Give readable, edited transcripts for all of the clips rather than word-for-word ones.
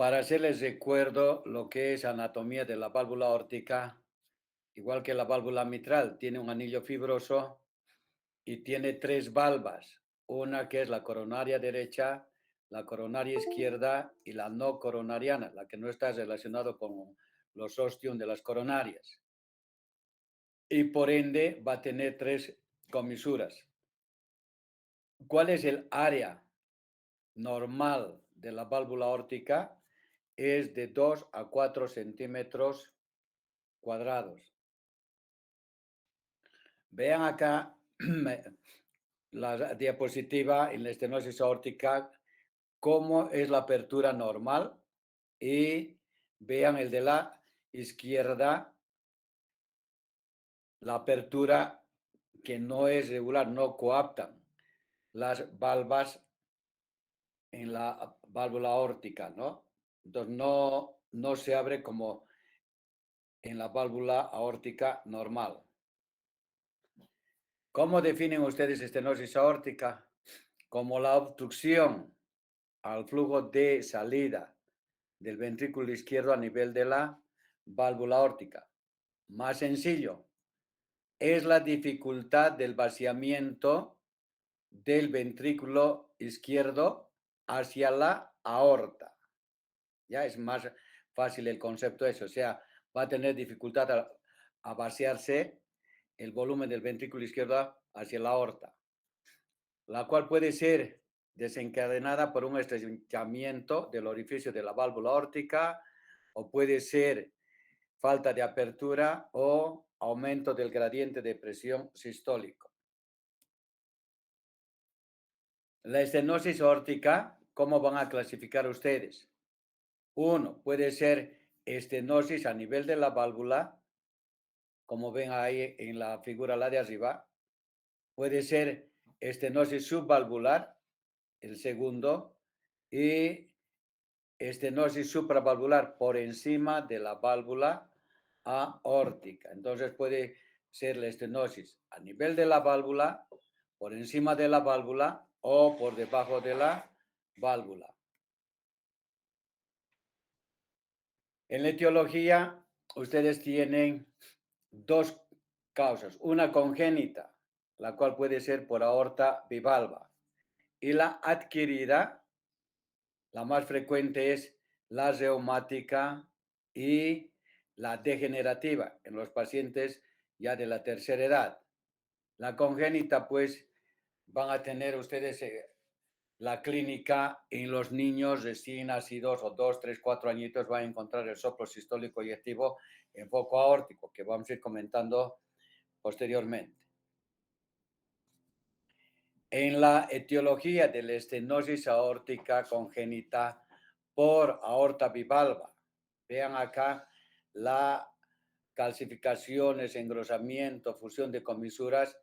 Para hacerles recuerdo lo que es anatomía de la válvula aórtica, igual que la válvula mitral, tiene un anillo fibroso y tiene tres valvas, una que es la coronaria derecha, la coronaria izquierda y la no coronariana, la que no está relacionado con los ostium de las coronarias. Y por ende va a tener tres comisuras. ¿Cuál es el área normal de la válvula aórtica? Es de 2 a 4 centímetros cuadrados. Vean acá la diapositiva en la estenosis aórtica, cómo es la apertura normal y vean el de la izquierda, la apertura que no es regular, no coaptan las valvas en la válvula aórtica, ¿no? Entonces no se abre como en la válvula aórtica normal. ¿Cómo definen ustedes estenosis aórtica? Como la obstrucción al flujo de salida del ventrículo izquierdo a nivel de la válvula aórtica. Más sencillo, es la dificultad del vaciamiento del ventrículo izquierdo hacia la aorta. Ya es más fácil el concepto eso, o sea, va a tener dificultad a vaciarse el volumen del ventrículo izquierdo hacia la aorta, la cual puede ser desencadenada por un estrechamiento del orificio de la válvula aórtica o puede ser falta de apertura o aumento del gradiente de presión sistólico. La estenosis aórtica, ¿cómo van a clasificar ustedes? Uno, puede ser estenosis a nivel de la válvula, como ven ahí en la figura la de arriba. Puede ser estenosis subvalvular, el segundo, y estenosis supravalvular por encima de la válvula aórtica. Entonces puede ser la estenosis a nivel de la válvula, por encima de la válvula o por debajo de la válvula. En la etiología, ustedes tienen dos causas, una congénita, la cual puede ser por aorta bivalva, y la adquirida, la más frecuente es la reumática y la degenerativa en los pacientes ya de la tercera edad. La congénita, pues, van a tener ustedes la clínica en los niños recién nacidos o 2, 3, 4 añitos, van a encontrar el soplo sistólico y activo en foco aórtico, que vamos a ir comentando posteriormente. En la etiología de la estenosis aórtica congénita por aorta bivalva, vean acá la calcificaciones, engrosamiento, fusión de comisuras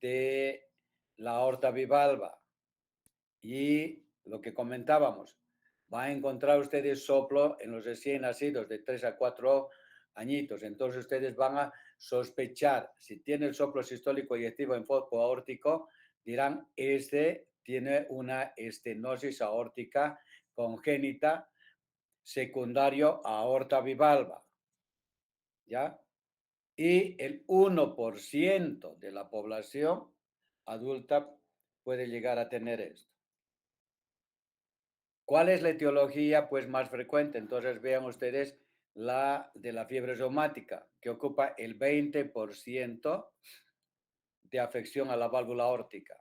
de la aorta bivalva. Y lo que comentábamos, va a encontrar ustedes soplo en los recién nacidos de 3 a 4 añitos. Entonces ustedes van a sospechar, si tiene el soplo sistólico y activo en foco aórtico, dirán, este tiene una estenosis aórtica congénita secundario a aorta bivalva, ¿ya? Y el 1% de la población adulta puede llegar a tener esto. ¿Cuál es la etiología pues más frecuente? Entonces vean ustedes la de la fiebre reumática, que ocupa el 20% de afección a la válvula aórtica,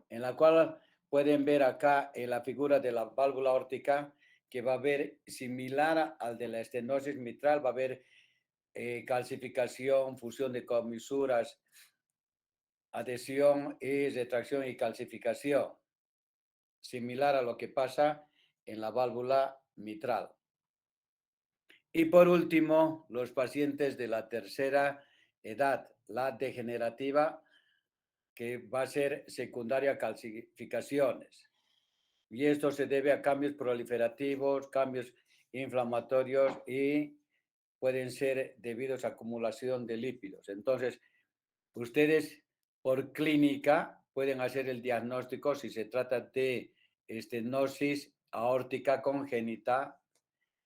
en la cual pueden ver acá en la figura de la válvula aórtica que va a ver similar al de la estenosis mitral, va a haber calcificación, fusión de comisuras, adhesión y retracción y calcificación, similar a lo que pasa en la válvula mitral. Y por último, los pacientes de la tercera edad, la degenerativa, que va a ser secundaria a calcificaciones. Y esto se debe a cambios proliferativos, cambios inflamatorios y pueden ser debidos a acumulación de lípidos. Entonces, ustedes por clínica pueden hacer el diagnóstico si se trata de estenosis aórtica congénita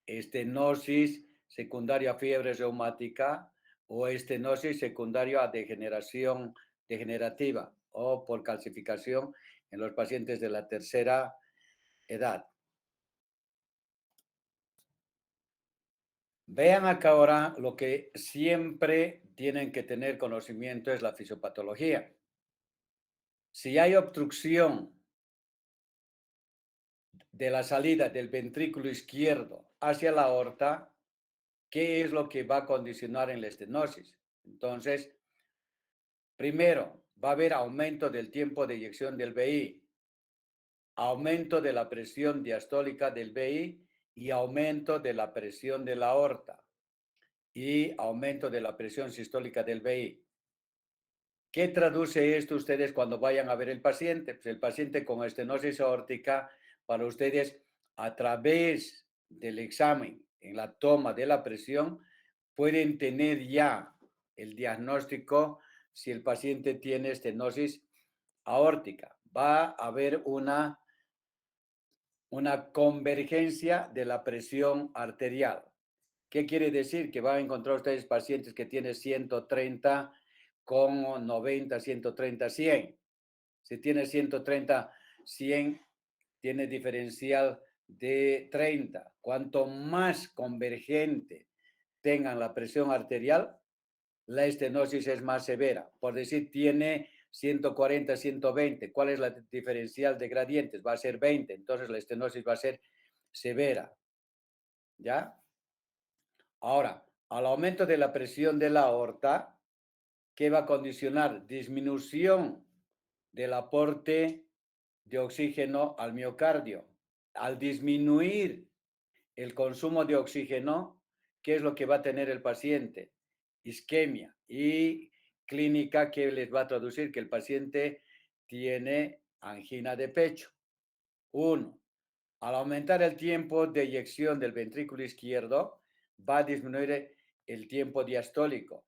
estenosis secundaria a fiebre reumática o estenosis secundaria a degeneración degenerativa o por calcificación en los pacientes de la tercera edad. Vean acá ahora lo que siempre tienen que tener conocimiento es la fisiopatología. Si hay obstrucción de la salida del ventrículo izquierdo hacia la aorta, ¿qué es lo que va a condicionar en la estenosis? Entonces, primero, va a haber aumento del tiempo de eyección del VI, aumento de la presión diastólica del VI y aumento de la presión de la aorta y aumento de la presión sistólica del VI. ¿Qué traduce esto ustedes cuando vayan a ver el paciente? Pues el paciente con estenosis aórtica, para ustedes, a través del examen, en la toma de la presión, pueden tener ya el diagnóstico si el paciente tiene estenosis aórtica. Va a haber una convergencia de la presión arterial. ¿Qué quiere decir? Que van a encontrar ustedes pacientes que tienen 130 con 90, 130, 100. Si tiene 130, 100, tiene diferencial de 30. Cuanto más convergente tengan la presión arterial, la estenosis es más severa. Por decir, tiene 140, 120. ¿Cuál es la diferencial de gradientes? Va a ser 20. Entonces la estenosis va a ser severa. ¿Ya? Ahora, al aumento de la presión de la aorta, ¿qué va a condicionar? Disminución del aporte de oxígeno al miocardio. Al disminuir el consumo de oxígeno, ¿qué es lo que va a tener el paciente? Isquemia y clínica que les va a traducir que el paciente tiene angina de pecho. Uno, al aumentar el tiempo de eyección del ventrículo izquierdo, va a disminuir el tiempo diastólico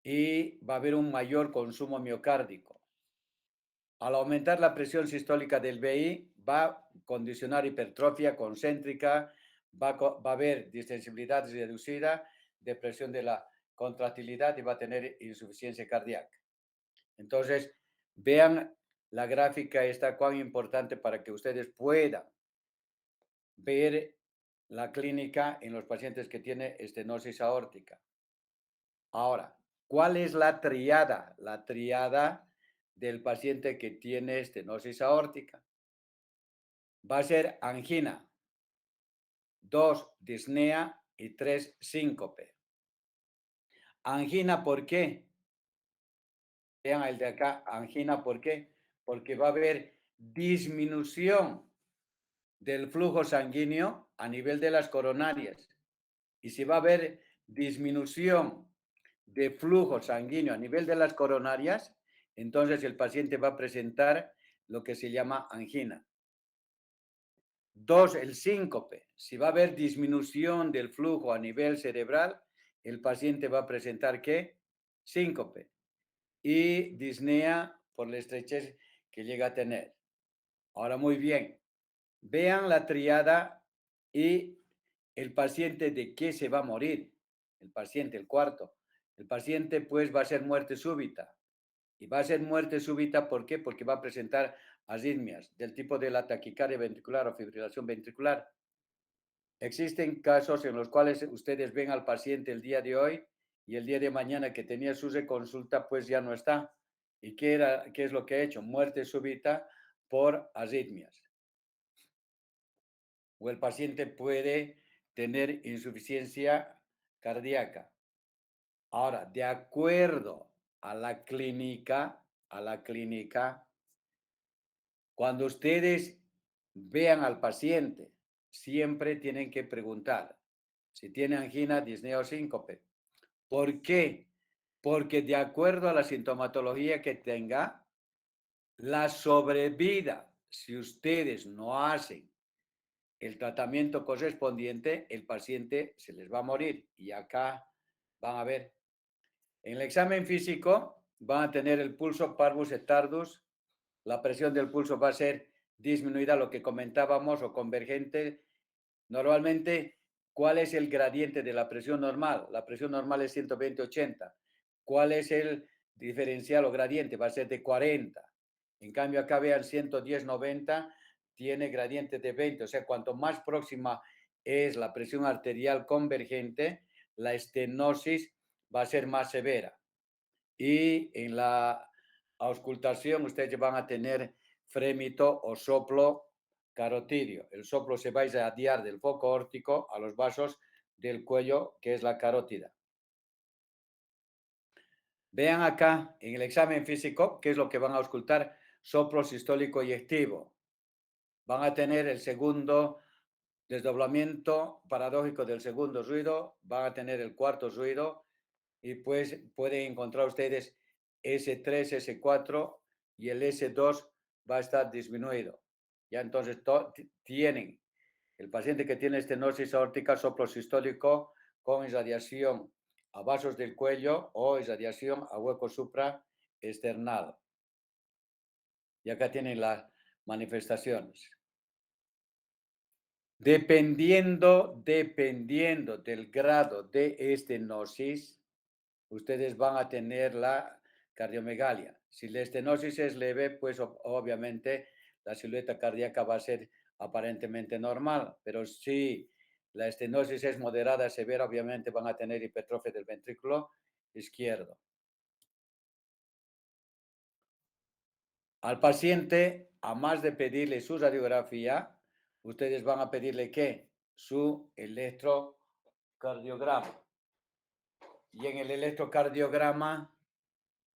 y va a haber un mayor consumo miocárdico. Al aumentar la presión sistólica del VI, va a condicionar hipertrofia concéntrica, va a haber distensibilidad reducida, depresión de la contractilidad y va a tener insuficiencia cardíaca. Entonces, vean la gráfica esta, cuán importante para que ustedes puedan ver la clínica en los pacientes que tienen estenosis aórtica. Ahora, ¿cuál es la triada? La triada del paciente que tiene estenosis aórtica. Va a ser angina, 2, disnea y 3, síncope. Angina, ¿por qué? Vean el de acá, angina, ¿por qué? Porque va a haber disminución del flujo sanguíneo a nivel de las coronarias. Y si va a haber disminución de flujo sanguíneo a nivel de las coronarias, entonces el paciente va a presentar lo que se llama angina. 2, el síncope. Si va a haber disminución del flujo a nivel cerebral, el paciente va a presentar ¿qué? Síncope. Y disnea por la estrechez que llega a tener. Ahora, muy bien. Vean la triada y el paciente de qué se va a morir. El paciente, el cuarto. El paciente pues va a ser muerte súbita. Y va a ser muerte súbita, ¿por qué? Porque va a presentar arritmias del tipo de la taquicardia ventricular o fibrilación ventricular. Existen casos en los cuales ustedes ven al paciente el día de hoy y el día de mañana que tenía su reconsulta, pues ya no está. ¿Y qué es lo que ha hecho? Muerte súbita por arritmias. O el paciente puede tener insuficiencia cardíaca. Ahora, de acuerdo a la clínica, cuando ustedes vean al paciente, siempre tienen que preguntar si tiene angina, disnea o síncope. ¿Por qué? Porque de acuerdo a la sintomatología que tenga, la sobrevida, si ustedes no hacen el tratamiento correspondiente, el paciente se les va a morir. Y acá van a ver, en el examen físico van a tener el pulso parvus et tardus, la presión del pulso va a ser disminuida, lo que comentábamos, o convergente Normalmente, ¿cuál es el gradiente de la presión normal? La presión normal es 120/80. ¿Cuál es el diferencial o gradiente? Va a ser de 40. En cambio, acá vean 110/90 tiene gradiente de 20. O sea, cuanto más próxima es la presión arterial convergente, la estenosis va a ser más severa. Y en la auscultación ustedes van a tener frémito o soplo carotidio. El soplo se va a irradiar del foco órtico a los vasos del cuello, que es la carótida. Vean acá en el examen físico qué es lo que van a auscultar: soplo sistólico y activo. Van a tener el segundo desdoblamiento paradójico del segundo ruido, van a tener el cuarto ruido, y pues pueden encontrar ustedes S3, S4 y el S2 va a estar disminuido. Ya entonces tienen el paciente que tiene estenosis aórtica, soplo sistólico con irradiación a vasos del cuello o irradiación a hueco supraesternal. Y acá tienen las manifestaciones. Dependiendo del grado de estenosis, ustedes van a tener la cardiomegalia. Si la estenosis es leve, pues obviamente la silueta cardíaca va a ser aparentemente normal, pero si la estenosis es moderada, severa, obviamente van a tener hipertrofia del ventrículo izquierdo. Al paciente, a más de pedirle su radiografía, ustedes van a pedirle ¿qué? Su electrocardiograma. Y en el electrocardiograma,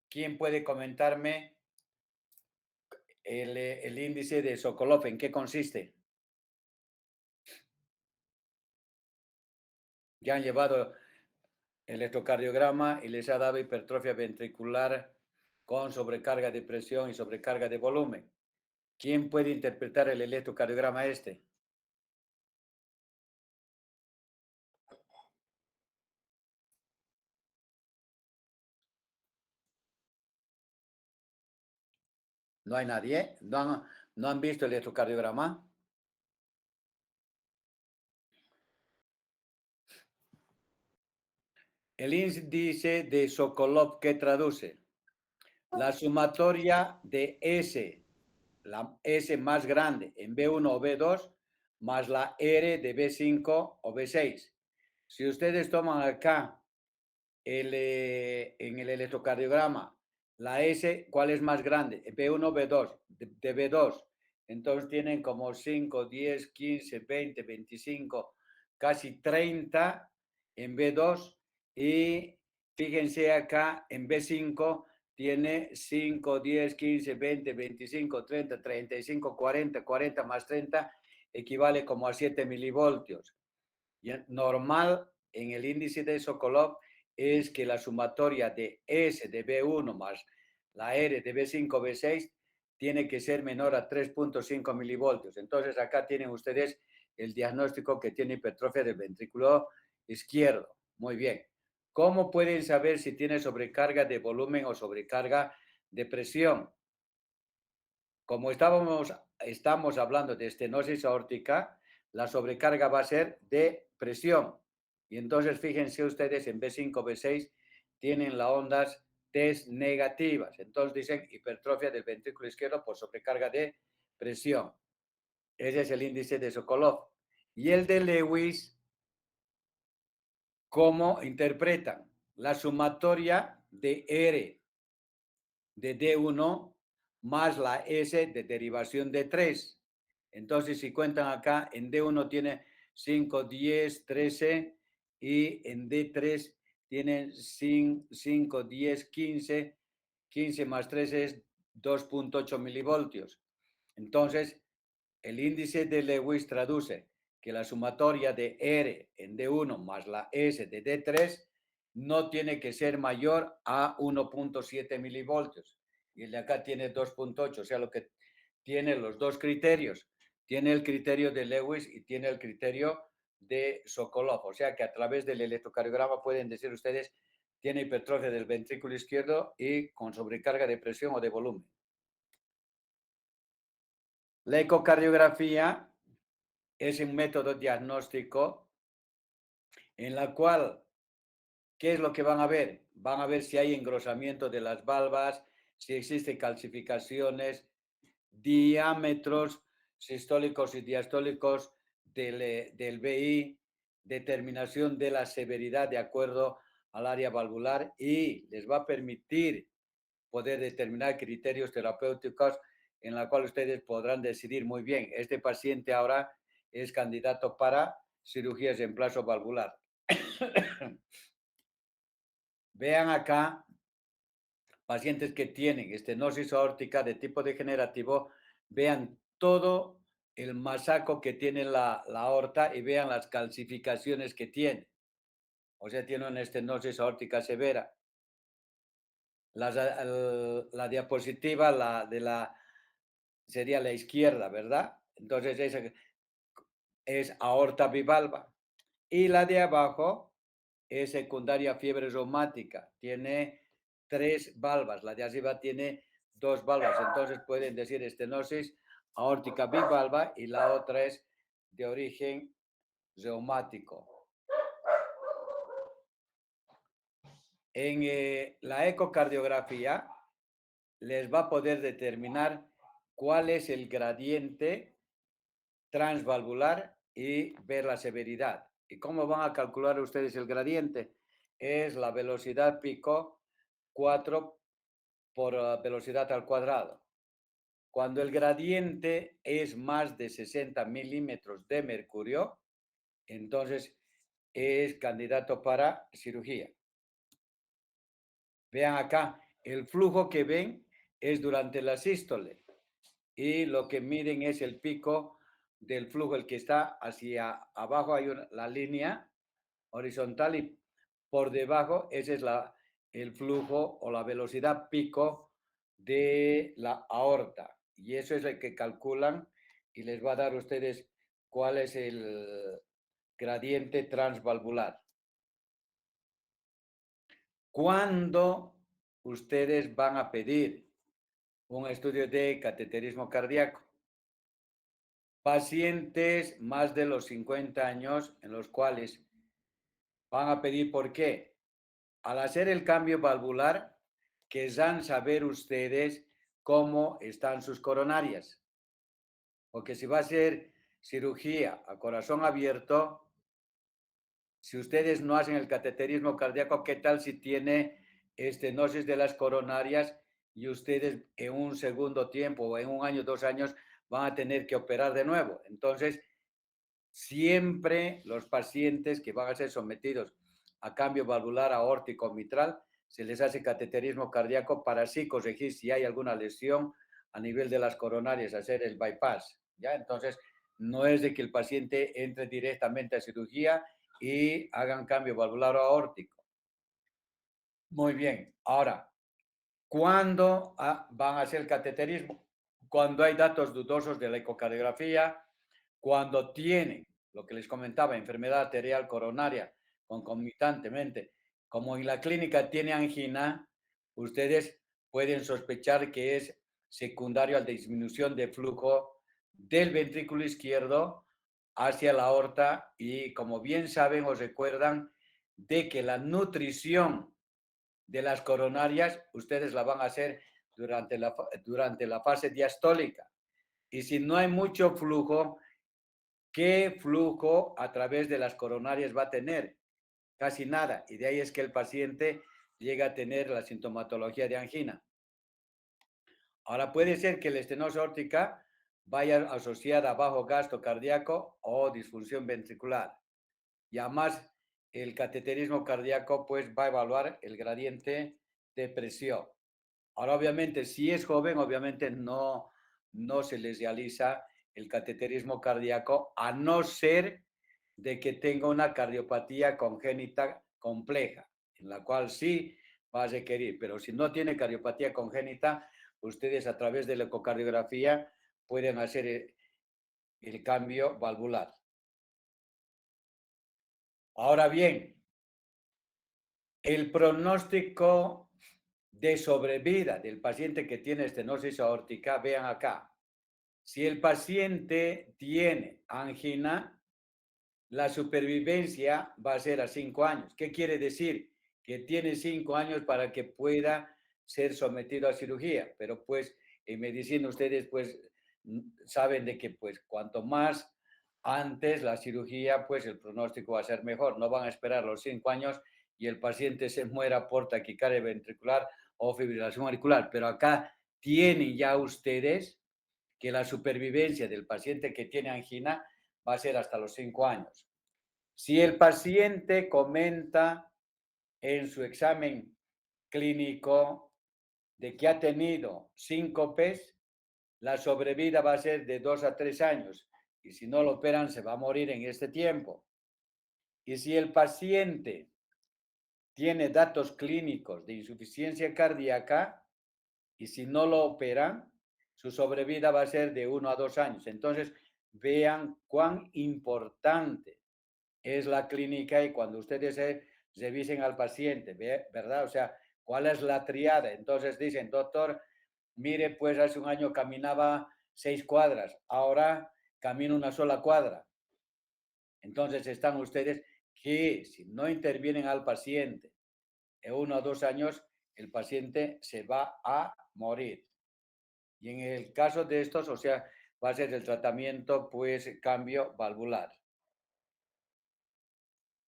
¿quién puede comentarme el índice de Sokolov? ¿En qué consiste? Ya han llevado el electrocardiograma y les ha dado hipertrofia ventricular con sobrecarga de presión y sobrecarga de volumen. ¿Quién puede interpretar el electrocardiograma este? ¿No hay nadie? ¿No han visto el electrocardiograma? El índice de Sokolov, ¿qué traduce? La sumatoria de S, la S más grande en B1 o B2, más la R de B5 o B6. Si ustedes toman acá en el electrocardiograma la S, ¿cuál es más grande? B1 o B2, de B2. Entonces tienen como 5, 10, 15, 20, 25, casi 30 en B2. Y fíjense acá en B5 tiene 5, 10, 15, 20, 25, 30, 35, 40, 40 más 30 equivale como a 7 milivoltios. Y normal en el índice de Sokolov es que la sumatoria de S de B1 más la R de B5, B6 tiene que ser menor a 3.5 milivoltios. Entonces acá tienen ustedes el diagnóstico que tiene hipertrofia del ventrículo izquierdo. Muy bien. ¿Cómo pueden saber si tiene sobrecarga de volumen o sobrecarga de presión? Como estamos hablando de estenosis aórtica, la sobrecarga va a ser de presión. Y entonces fíjense ustedes en B5, B6 tienen las ondas T negativas. Entonces dicen hipertrofia del ventrículo izquierdo por sobrecarga de presión. Ese es el índice de Sokolov. Y el de Lewis, ¿cómo interpretan? La sumatoria de R de D1 más la S de derivación de 3. Entonces, si cuentan acá, en D1 tiene 5, 10, 13 y en D3 tienen 5, 10, 15. 15 más 3 es 2.8 milivoltios. Entonces, el índice de Lewis traduce que la sumatoria de R en D1 más la S de D3 no tiene que ser mayor a 1.7 milivoltios. Y el de acá tiene 2.8, o sea, lo que tiene los dos criterios. Tiene el criterio de Lewis y tiene el criterio de Sokolov. O sea que a través del electrocardiograma pueden decir ustedes, tiene hipertrofia del ventrículo izquierdo y con sobrecarga de presión o de volumen. La ecocardiografía es un método diagnóstico en la cual, ¿qué es lo que van a ver? Van a ver si hay engrosamiento de las valvas, si existen calcificaciones, diámetros sistólicos y diastólicos del BI, determinación de la severidad de acuerdo al área valvular, y les va a permitir poder determinar criterios terapéuticos en la cual ustedes podrán decidir muy bien. Este paciente ahora es candidato para cirugía de reemplazo valvular. Vean acá pacientes que tienen estenosis aórtica de tipo degenerativo, vean todo el masaco que tiene la aorta y vean las calcificaciones que tiene. O sea, tiene una estenosis aórtica severa. La diapositiva, sería la izquierda, ¿verdad? Entonces esa es aorta bivalva. Y la de abajo es secundaria fiebre reumática. Tiene 3 valvas. La de arriba tiene 2 valvas. Entonces pueden decir estenosis aórtica bivalva, y la otra es de origen reumático. En la ecocardiografía les va a poder determinar cuál es el gradiente transvalvular y ver la severidad. ¿Y cómo van a calcular ustedes el gradiente? Es la velocidad pico 4 por velocidad al cuadrado. Cuando el gradiente es más de 60 milímetros de mercurio, entonces es candidato para cirugía. Vean acá, el flujo que ven es durante la sístole, y lo que miden es el pico del flujo, el que está hacia abajo hay la línea horizontal, y por debajo ese es el flujo o la velocidad pico de la aorta, y eso es el que calculan y les va a dar a ustedes cuál es el gradiente transvalvular. ¿Cuándo ustedes van a pedir un estudio de cateterismo cardíaco? Pacientes más de los 50 años, en los cuales van a pedir. ¿Por qué? Al hacer el cambio valvular, querrán saber ustedes cómo están sus coronarias. Porque si va a ser cirugía a corazón abierto, si ustedes no hacen el cateterismo cardíaco, ¿qué tal si tiene estenosis de las coronarias y ustedes en un segundo tiempo o en un año, 2 años van a tener que operar de nuevo? Entonces, siempre los pacientes que van a ser sometidos a cambio valvular aórtico mitral, se les hace cateterismo cardíaco para así corregir si hay alguna lesión a nivel de las coronarias, hacer el bypass, ¿ya? Entonces, no es de que el paciente entre directamente a cirugía y hagan cambio valvular aórtico. Muy bien. Ahora, ¿cuándo van a hacer el cateterismo? Cuando hay datos dudosos de la ecocardiografía, cuando tienen, lo que les comentaba, enfermedad arterial coronaria concomitantemente, como en la clínica tiene angina, ustedes pueden sospechar que es secundario a la disminución de flujo del ventrículo izquierdo hacia la aorta, y como bien saben o recuerdan, de que la nutrición de las coronarias ustedes la van a hacer durante la fase diastólica. Y si no hay mucho flujo, ¿qué flujo a través de las coronarias va a tener? Casi nada. Y de ahí es que el paciente llega a tener la sintomatología de angina. Ahora, puede ser que la estenosis aórtica vaya asociada a bajo gasto cardíaco o disfunción ventricular. Y además, el cateterismo cardíaco pues va a evaluar el gradiente de presión. Ahora, obviamente, si es joven, obviamente no se les realiza el cateterismo cardíaco, a no ser de que tenga una cardiopatía congénita compleja, en la cual sí va a requerir. Pero si no tiene cardiopatía congénita, ustedes a través de la ecocardiografía pueden hacer el cambio valvular. Ahora bien, el pronóstico de sobrevida del paciente que tiene estenosis aórtica, vean acá. Si el paciente tiene angina, la supervivencia va a ser a 5 años. ¿Qué quiere decir? Que tiene 5 años para que pueda ser sometido a cirugía. Pero pues en medicina ustedes pues saben de que pues cuanto más antes la cirugía, pues el pronóstico va a ser mejor. No van a esperar los 5 años y el paciente se muera por taquicardia ventricular o fibrilación auricular. Pero acá tienen ya ustedes que la supervivencia del paciente que tiene angina va a ser hasta los 5 años. Si el paciente comenta en su examen clínico de que ha tenido síncopes, la sobrevida va a ser de 2 a 3 años y si no lo operan se va a morir en este tiempo. Y si el paciente tiene datos clínicos de insuficiencia cardíaca y si no lo operan, su sobrevida va a ser de 1 a 2 años. Entonces, vean cuán importante es la clínica y cuando ustedes revisen al paciente, ¿verdad? O sea, ¿cuál es la triada? Entonces dicen, doctor, mire, pues hace un año caminaba 6 cuadras, ahora camino una sola cuadra. Entonces están ustedes que si no intervienen al paciente en 1 o 2 años, el paciente se va a morir. Y en el caso de estos, o sea, va a ser el tratamiento, pues cambio valvular.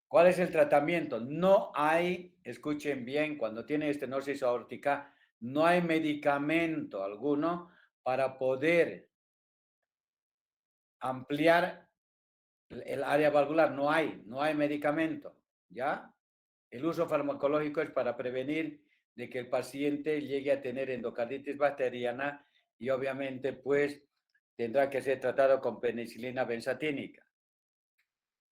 ¿Cuál es el tratamiento? No hay, escuchen bien, cuando tiene estenosis aórtica, no hay medicamento alguno para poder ampliar el área valvular. No hay medicamento, ¿ya? El uso farmacológico es para prevenir de que el paciente llegue a tener endocarditis bacteriana y obviamente pues tendrá que ser tratado con penicilina benzatínica,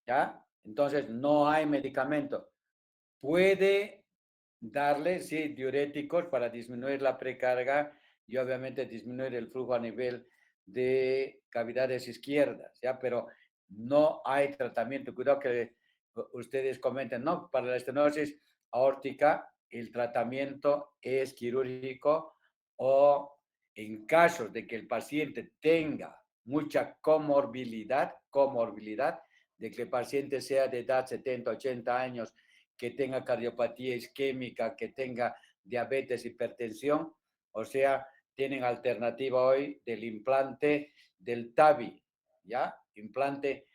¿ya? Entonces no hay medicamento. Puede darle, sí, diuréticos para disminuir la precarga y obviamente disminuir el flujo a nivel de cavidades izquierdas, ¿ya? Pero no hay tratamiento. Cuidado que ustedes comenten, no, para la estenosis aórtica el tratamiento es quirúrgico o en casos de que el paciente tenga mucha comorbilidad, de que el paciente sea de edad 70, 80 años, que tenga cardiopatía isquémica, que tenga diabetes, hipertensión, o sea, tienen alternativa hoy del implante del TAVI, ¿ya? Implante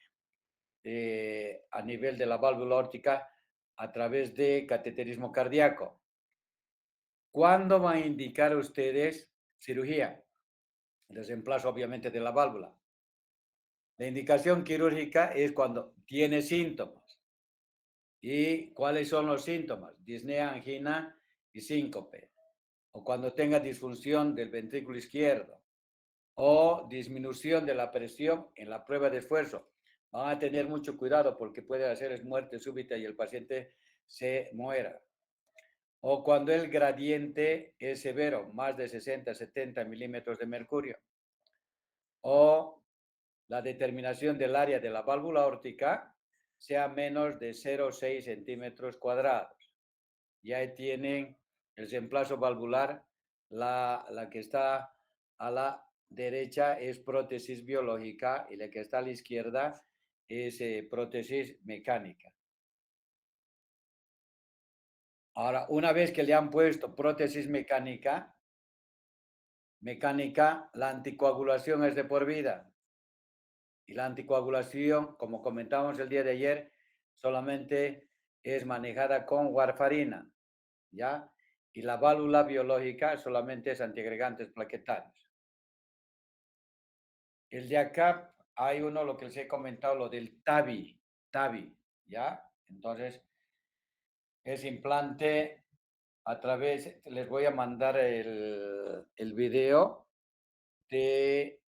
a nivel de la válvula aórtica a través de cateterismo cardíaco. ¿Cuándo van a indicar ustedes cirugía? El reemplazo, obviamente, de la válvula. La indicación quirúrgica es cuando tiene síntomas. ¿Y cuáles son los síntomas? Disnea, angina y síncope. O cuando tenga disfunción del ventrículo izquierdo o disminución de la presión en la prueba de esfuerzo. Van a tener mucho cuidado porque puede hacer muerte súbita y el paciente se muera. O cuando el gradiente es severo, más de 60, 70 milímetros de mercurio. O la determinación del área de la válvula aórtica sea menos de 0,6 centímetros cuadrados. Y ahí tienen el reemplazo valvular, la que está a la derecha es prótesis biológica y la que está a la izquierda es prótesis mecánica. Ahora, una vez que le han puesto prótesis mecánica, la anticoagulación es de por vida. Y la anticoagulación, como comentamos el día de ayer, solamente es manejada con warfarina, ¿ya? Y la válvula biológica solamente es antiagregantes plaquetarios. El de acá hay uno, lo que les he comentado, lo del TAVI, ¿ya? Entonces, es implante a través, les voy a mandar el video de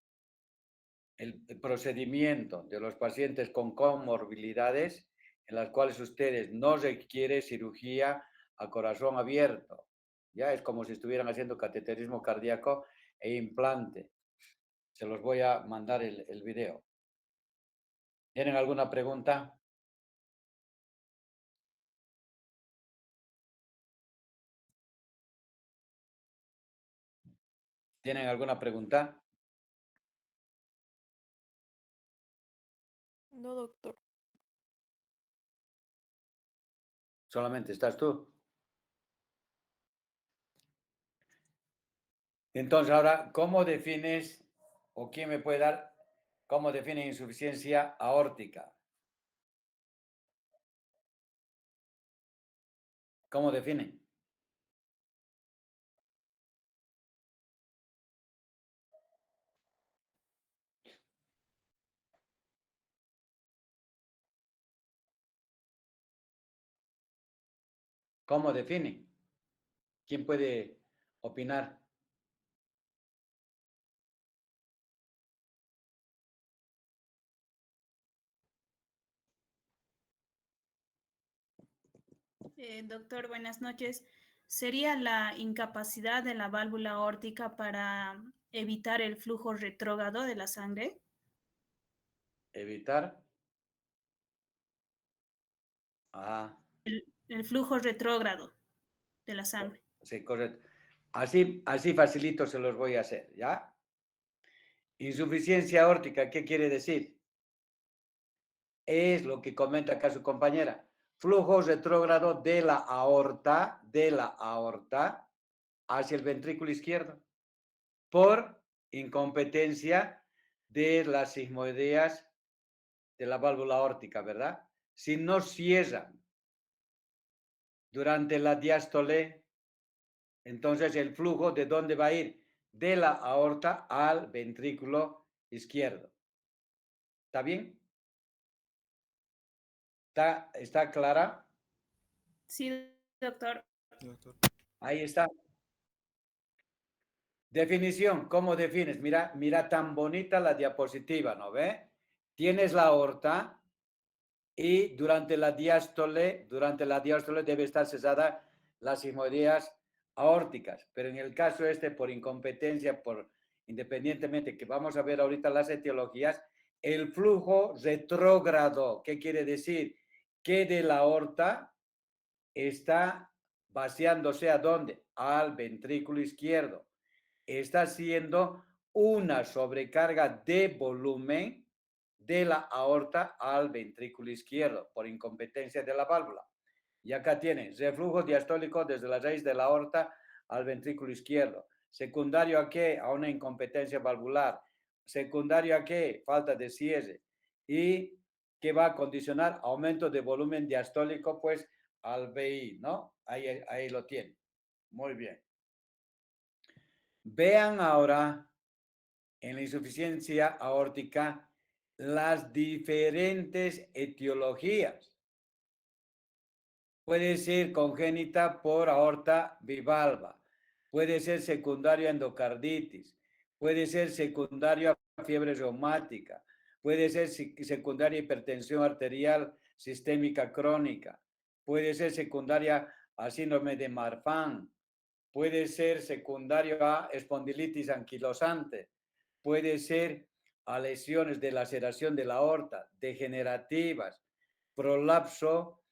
el procedimiento de los pacientes con comorbilidades en las cuales ustedes no requiere cirugía a corazón abierto. Ya es como si estuvieran haciendo cateterismo cardíaco e implante. Se los voy a mandar el video. ¿Tienen alguna pregunta? ¿Tienen alguna pregunta? No, doctor. Solamente estás tú. Entonces, ahora, ¿cómo defines o quién me puede dar cómo define insuficiencia aórtica? ¿Cómo define? ¿Cómo define? ¿Quién puede opinar? Doctor, buenas noches. ¿Sería la incapacidad de la válvula aórtica para evitar el flujo retrógrado de la sangre? Evitar. Ah, El flujo retrógrado de la sangre. sí, correcto. Así facilito se los voy a hacer, ¿ya? Insuficiencia aórtica, ¿qué quiere decir? Es lo que comenta acá su compañera. Flujo retrógrado de la aorta hacia el ventrículo izquierdo por incompetencia de las sigmoideas de la válvula aórtica, ¿verdad? Si no cierran durante la diástole, entonces el flujo de dónde va a ir? De la aorta al ventrículo izquierdo. ¿Está bien? ¿Está clara? Sí, doctor. Doctor. Ahí está. Definición, ¿cómo defines? Mira tan bonita la diapositiva, ¿no ve? Tienes la aorta y durante la diástole debe estar cesada las sigmoideas aórticas, pero en el caso este, por incompetencia, independientemente que vamos a ver ahorita las etiologías, el flujo retrógrado, ¿qué quiere decir? Que de la aorta está vaciándose ¿a dónde? Al ventrículo izquierdo. Está haciendo una sobrecarga de volumen de la aorta al ventrículo izquierdo por incompetencia de la válvula. Y acá tienen reflujo diastólico desde la raíz de la aorta al ventrículo izquierdo. ¿Secundario a qué? A una incompetencia valvular. ¿Secundario a qué? Falta de cierre. ¿Y qué va a condicionar? Aumento de volumen diastólico, pues, al VI, ¿no? Ahí lo tienen. Muy bien. Vean ahora en la insuficiencia aórtica las diferentes etiologías. Puede ser congénita por aorta bivalva, puede ser secundario a endocarditis, puede ser secundario a fiebre reumática, puede ser secundaria a hipertensión arterial sistémica crónica, puede ser secundaria a síndrome de Marfan, puede ser secundario a espondilitis anquilosante, puede ser a lesiones de laceración de la aorta, degenerativas, prolapso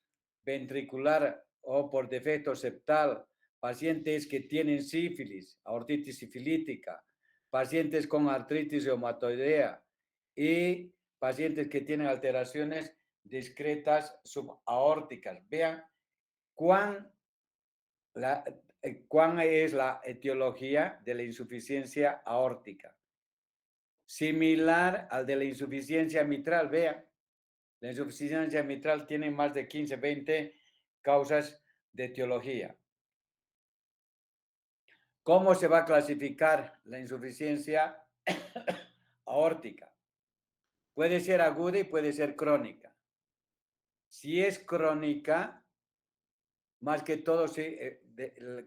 ventricular o por defecto septal, pacientes que tienen sífilis, aortitis sifilítica, pacientes con artritis reumatoidea y pacientes que tienen alteraciones discretas subaórticas. Vean cuán ¿cuál es la etiología de la insuficiencia aórtica? Similar al de la insuficiencia mitral, vean, la insuficiencia mitral tiene más de 15, 20 causas de etiología. ¿Cómo se va a clasificar la insuficiencia aórtica? Puede ser aguda y puede ser crónica. Si es crónica, más que todo,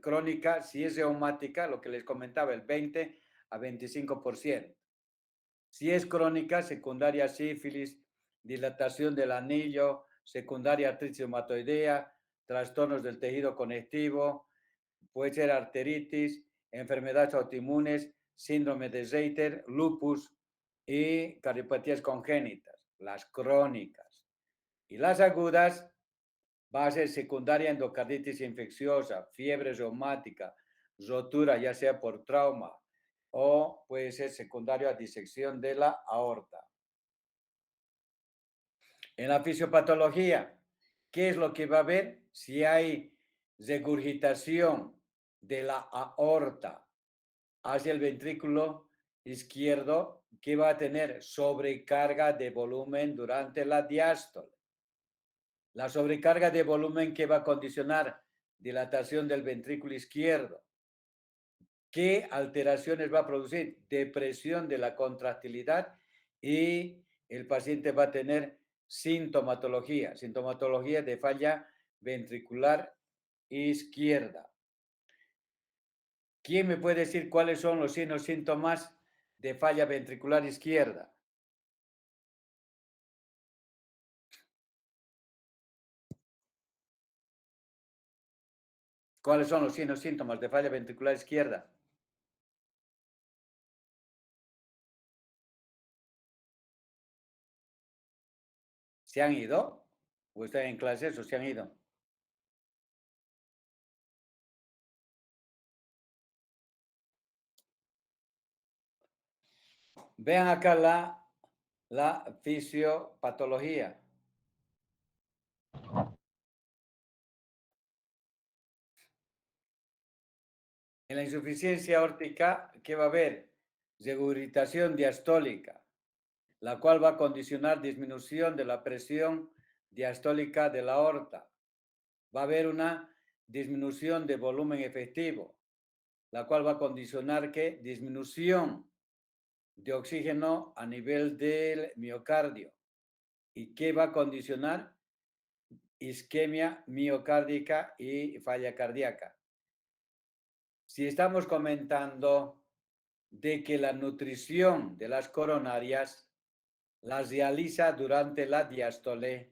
crónica, si es reumática, lo que les comentaba, el 20 a 25%. Si es crónica, secundaria sífilis, dilatación del anillo, secundaria artritis reumatoidea, trastornos del tejido conectivo, puede ser arteritis, enfermedades autoinmunes, síndrome de Reiter, lupus y cardiopatías congénitas, las crónicas. Y las agudas, va a ser secundaria endocarditis infecciosa, fiebre reumática, rotura ya sea por trauma o puede ser secundario a disección de la aorta. En la fisiopatología, ¿qué es lo que va a haber? Si hay regurgitación de la aorta hacia el ventrículo izquierdo, ¿qué va a tener? Sobrecarga de volumen durante la diástole. La sobrecarga de volumen que va a condicionar dilatación del ventrículo izquierdo. ¿Qué alteraciones va a producir? Depresión de la contractilidad y el paciente va a tener sintomatología de falla ventricular izquierda. ¿Quién me puede decir cuáles son los signos síntomas de falla ventricular izquierda? ¿Cuáles son los signos síntomas de falla ventricular izquierda? ¿Se han ido? ¿O están en clases o se han ido? Vean acá la fisiopatología. En la insuficiencia aórtica, ¿qué va a haber? Regurgitación diastólica, la cual va a condicionar disminución de la presión diastólica de la aorta. Va a haber una disminución de volumen efectivo, la cual va a condicionar que disminución de oxígeno a nivel del miocardio. ¿Y qué va a condicionar? Isquemia miocárdica y falla cardíaca. Si estamos comentando de que la nutrición de las coronarias las realiza durante la diástole,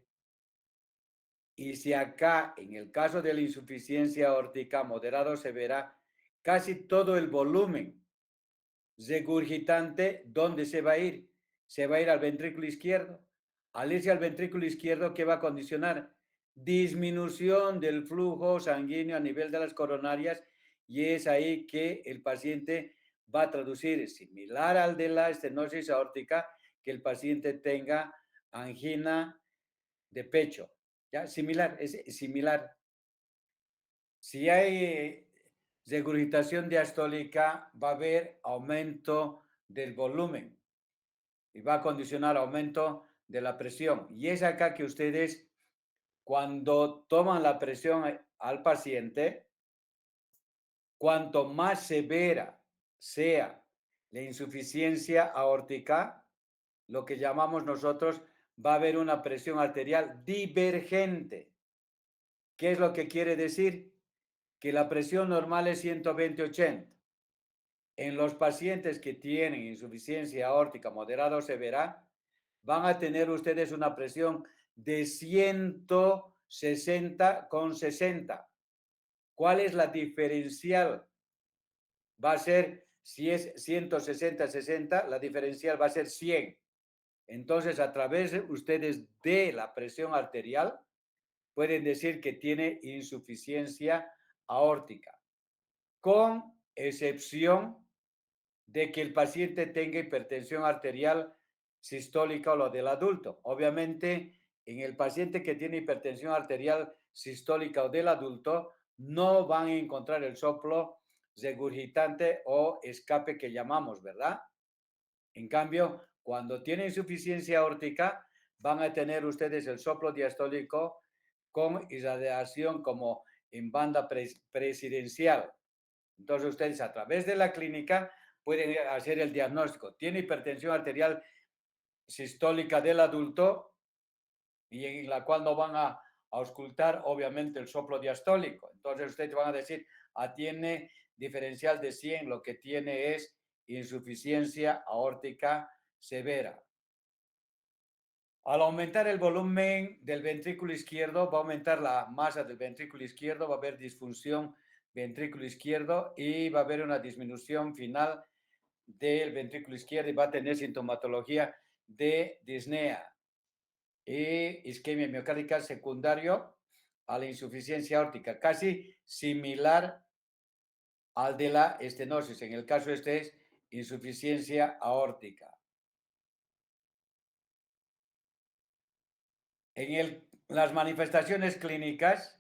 y si acá, en el caso de la insuficiencia aórtica moderado severa, casi todo el volumen regurgitante, ¿dónde se va a ir? Se va a ir al ventrículo izquierdo. Al irse al ventrículo izquierdo, ¿qué va a condicionar? Disminución del flujo sanguíneo a nivel de las coronarias, y es ahí que el paciente va a traducir, similar al de la estenosis aórtica, que el paciente tenga angina de pecho. ¿Ya? Similar, es similar. Si hay regurgitación diastólica, va a haber aumento del volumen y va a condicionar aumento de la presión. Y es acá que ustedes, cuando toman la presión al paciente, cuanto más severa sea la insuficiencia aórtica, lo que llamamos nosotros, va a haber una presión arterial divergente. ¿Qué es lo que quiere decir? Que la presión normal es 120/80. En los pacientes que tienen insuficiencia aórtica moderada o severa, van a tener ustedes una presión de 160/60. ¿Cuál es la diferencial? Va a ser, si es 160/60, la diferencial va a ser 100. Entonces, a través de ustedes de la presión arterial, pueden decir que tiene insuficiencia aórtica, con excepción de que el paciente tenga hipertensión arterial sistólica o lo del adulto. Obviamente, en el paciente que tiene hipertensión arterial sistólica o del adulto, no van a encontrar el soplo regurgitante o escape que llamamos, ¿verdad? En cambio, cuando tiene insuficiencia aórtica, van a tener ustedes el soplo diastólico con irradiación como en banda presidencial. Entonces, ustedes a través de la clínica pueden hacer el diagnóstico. Tiene hipertensión arterial sistólica del adulto, y en la cual no van a auscultar, obviamente, el soplo diastólico. Entonces, ustedes van a decir, tiene diferencial de 100, lo que tiene es insuficiencia aórtica severa. Al aumentar el volumen del ventrículo izquierdo, va a aumentar la masa del ventrículo izquierdo, va a haber disfunción ventrículo izquierdo y va a haber una disminución final del ventrículo izquierdo y va a tener sintomatología de disnea y isquemia miocárdica secundario a la insuficiencia aórtica, casi similar al de la estenosis. En el caso este es insuficiencia aórtica. Las manifestaciones clínicas,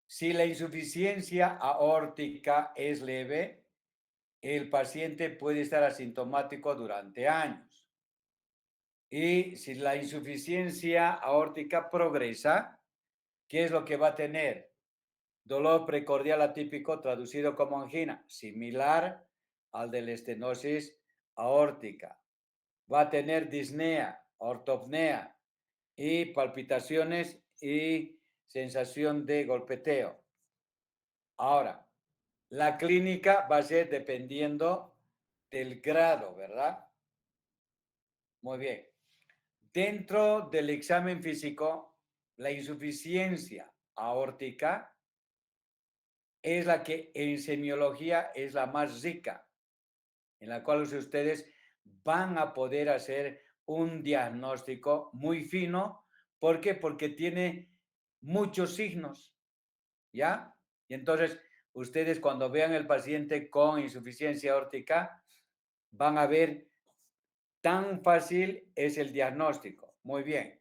si la insuficiencia aórtica es leve, el paciente puede estar asintomático durante años. Y si la insuficiencia aórtica progresa, ¿qué es lo que va a tener? Dolor precordial atípico, traducido como angina, similar al de la estenosis aórtica. Va a tener disnea, ortopnea y palpitaciones y sensación de golpeteo. Ahora, la clínica va a ser dependiendo del grado, ¿verdad? Muy bien. Dentro del examen físico, la insuficiencia aórtica es la que en semiología es la más rica, en la cual ustedes van a poder hacer un diagnóstico muy fino. ¿Por qué? Porque tiene muchos signos, ¿ya? Y entonces, ustedes cuando vean el paciente con insuficiencia aórtica, van a ver tan fácil es el diagnóstico. Muy bien.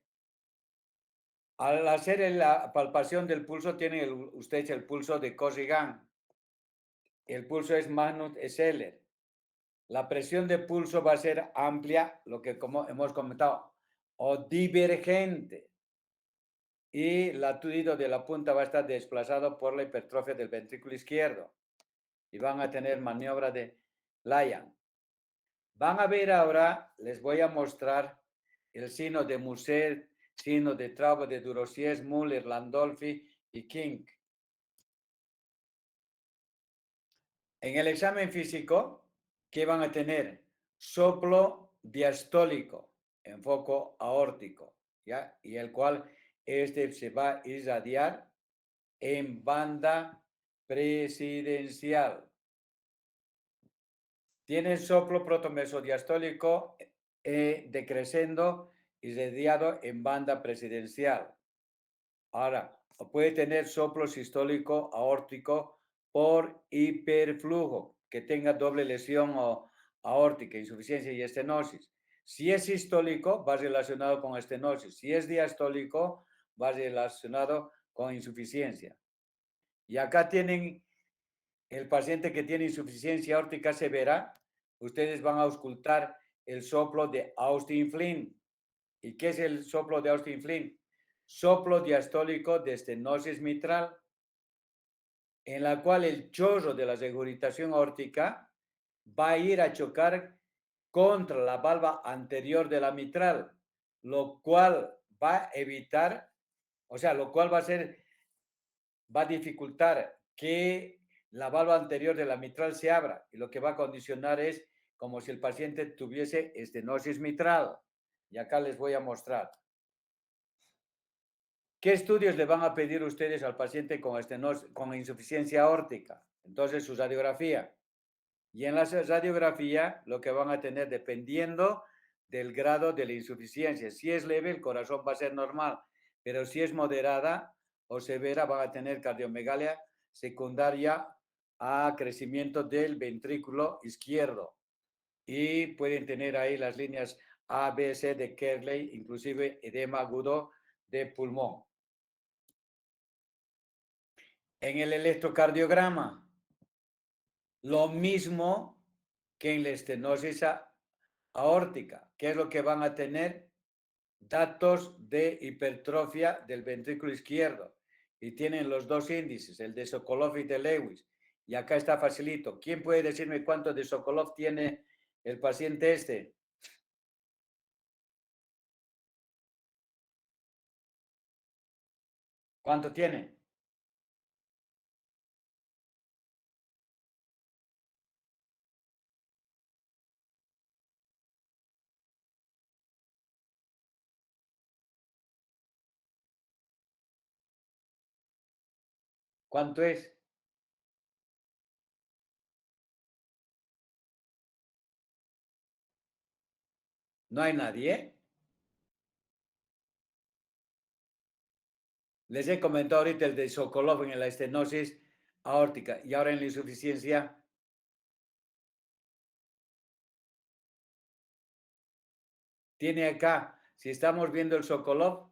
Al hacer la palpación del pulso, tiene usted el pulso de Corrigan. El pulso es Magnus Esseler. La presión de pulso va a ser amplia, lo que como hemos comentado, o divergente. Y el latido de la punta va a estar desplazado por la hipertrofia del ventrículo izquierdo. Y van a tener maniobra de Lyon. Van a ver ahora, les voy a mostrar el signo de Muser, signo de Traube, de Durosies, Müller, Landolfi y King. En el examen físico, ¿qué van a tener? Soplo diastólico en foco aórtico, ¿ya? Y el cual se va a irradiar en banda presidencial. Tiene soplo protomesodiastólico decreciendo irradiado en banda presidencial. Ahora, puede tener soplo sistólico aórtico por hiperflujo, que tenga doble lesión o aórtica, insuficiencia y estenosis. Si es sistólico, va relacionado con estenosis. Si es diastólico, va relacionado con insuficiencia. Y acá tienen el paciente que tiene insuficiencia aórtica severa. Ustedes van a auscultar el soplo de Austin Flynn. ¿Y qué es el soplo de Austin Flynn? Soplo diastólico de estenosis mitral, en la cual el chorro de la regurgitación aórtica va a ir a chocar contra la valva anterior de la mitral, lo cual va a evitar, o sea, lo cual va a dificultar que la valva anterior de la mitral se abra, y lo que va a condicionar es como si el paciente tuviese estenosis mitral. Y acá les voy a mostrar. ¿Qué estudios le van a pedir ustedes al paciente con insuficiencia aórtica? Entonces, su radiografía. Y en la radiografía, lo que van a tener, dependiendo del grado de la insuficiencia. Si es leve, el corazón va a ser normal, pero si es moderada o severa, van a tener cardiomegalia secundaria a crecimiento del ventrículo izquierdo. Y pueden tener ahí las líneas A, B, C de Kerley, inclusive edema agudo de pulmón. En el electrocardiograma, lo mismo que en la estenosis aórtica. ¿Qué es lo que van a tener? Datos de hipertrofia del ventrículo izquierdo. Y tienen los dos índices, el de Sokolov y de Lewis. Y acá está facilito. ¿Quién puede decirme cuánto de Sokolov tiene el paciente este? ¿Cuánto tiene? ¿Cuánto es? ¿No hay nadie? Les he comentado ahorita el de Sokolov en la estenosis aórtica y ahora en la insuficiencia. Tiene acá, si estamos viendo el Sokolov,